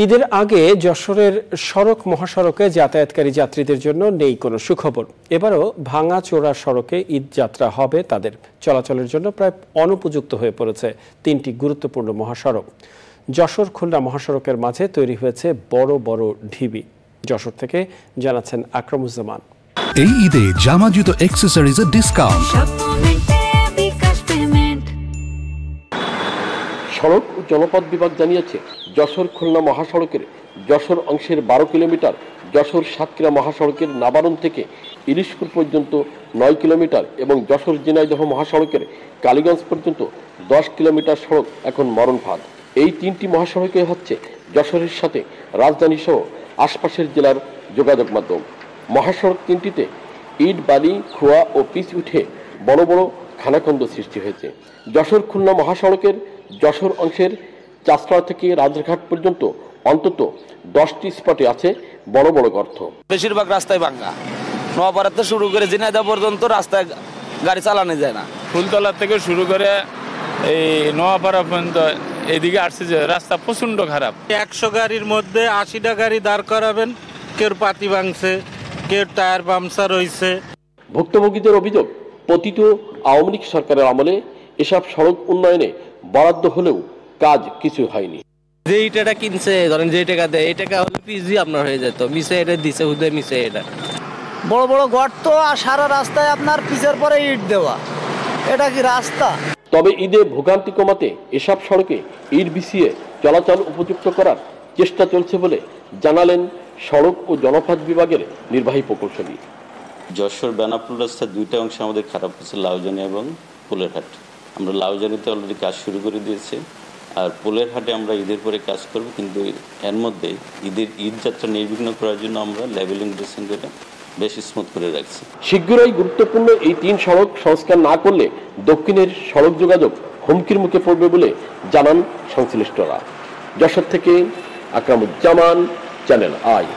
ঈদের আগে যশোরের সড়ক মহাসড়কে যাতায়াতকারী যাত্রীদের জন্য নেই কোনো সুখবর। এবারও ভাঙাচোরা সড়কে ঈদ যাত্রা হবে তাদের। চলাচলের জন্য প্রায় অনুপযুক্ত হয়ে পড়েছে তিনটি গুরুত্বপূর্ণ মহাসড়ক। যশোর খুলনা মহাসড়কের মাঝে তৈরি হয়েছে বড় বড় ঢিবি। যশোর থেকে জানাচ্ছেন আকরামুজ্জামান। এই ঈদে জামা জুতো অ্যাকসেসরিজের ডিসকাউন্ট। সড়ক ও জনপথ বিভাগ জানিয়েছে, যশোর খুলনা মহাসড়কের যশোর অংশের 12 কিলোমিটার, যশোর সাতক্ষীরা মহাসড়কের নাবারণ থেকে ইলিশপুর পর্যন্ত 9 কিলোমিটার এবং যশোর ঝিনাইদহ মহাসড়কের কালীগঞ্জ পর্যন্ত 10 কিলোমিটার সড়ক এখন মরণ ফাঁদ। এই তিনটি মহাসড়কে হচ্ছে যশোরের সাথে রাজধানী সহ আশপাশের জেলার যোগাযোগ মাধ্যম। মহাসড়ক তিনটিতে ইট, বালি, খোয়া ও পিচ উঠে বড় বড় খানাখন্দ সৃষ্টি হয়েছে। যশোর খুলনা মহাসড়কের যশোর অংশের চাষড়া থেকে রাজঘাট পর্যন্ত অন্তত 10টি স্পটে আছে বড় বড় গর্ত। বেশিরভাগ রাস্তায় ভাঙা, নোয়াপাড়া থেকে শুরু করে ঝিনাইদহ পর্যন্ত রাস্তায় গাড়ি চালানো যায় না। ফুলতলা থেকে শুরু করে এই নোয়াপাড়া পর্যন্ত এদিকে আসছে যে রাস্তা প্রচন্ড খারাপ। 100 গাড়ির মধ্যে 80টা গাড়ি দাঁড় করাবেন, কেউ পাতি ভাঙছে, কেউ টায়ার পাংচার হয়েছে। ভুক্তভোগীদের অভিযোগ, পতিত আওয়ামী লীগ সরকারের আমলে এসব সড়ক উন্নয়নে বরাদ্দ হলেও কাজ কিছু হয়নি। যে টাকা কিনছে, ধরেন যে টাকা দেয়, এই টাকা হলে পিজি আপনার হয়ে যেত, মিশে এটা দিছে, হুদে মিশে এটা বড় বড় গর্ত আর সারা রাস্তায় আপনার পিচের পরে ইট দেওয়া, এটা কি রাস্তা? তবে ঈদে ভোগান্তি কমাতে এসব সড়কে ইট বিছিয়ে চলাচল উপযুক্ত করার চেষ্টা চলছে বলে জানালেন সড়ক ও জনপথ বিভাগের নির্বাহী প্রকৌশলী। যশোর বেনাপুর রাস্তার দুইটা অংশ আমাদের খারাপ হচ্ছে, লাউজানি এবং পোলেরহাট। আমরা লাউজানিতে অলরেডি কাজ শুরু করে দিয়েছি, আর পোলেরহাটে আমরা ঈদের পরে কাজ করব, কিন্তু এর মধ্যে ঈদ যাত্রা নির্বিঘ্ন করার জন্য আমরা লেভেলিং ড্রেসিং করে বেশ স্মুথ করে রাখছি। শীঘ্রই গুরুত্বপূর্ণ এই 3 সড়ক সংস্কার না করলে দক্ষিণের সড়ক যোগাযোগ হুমকির মুখে পড়বে বলে জানান সংশ্লিষ্টরা। যশোর থেকে আকরামুজ্জামান, চ্যানেল আই।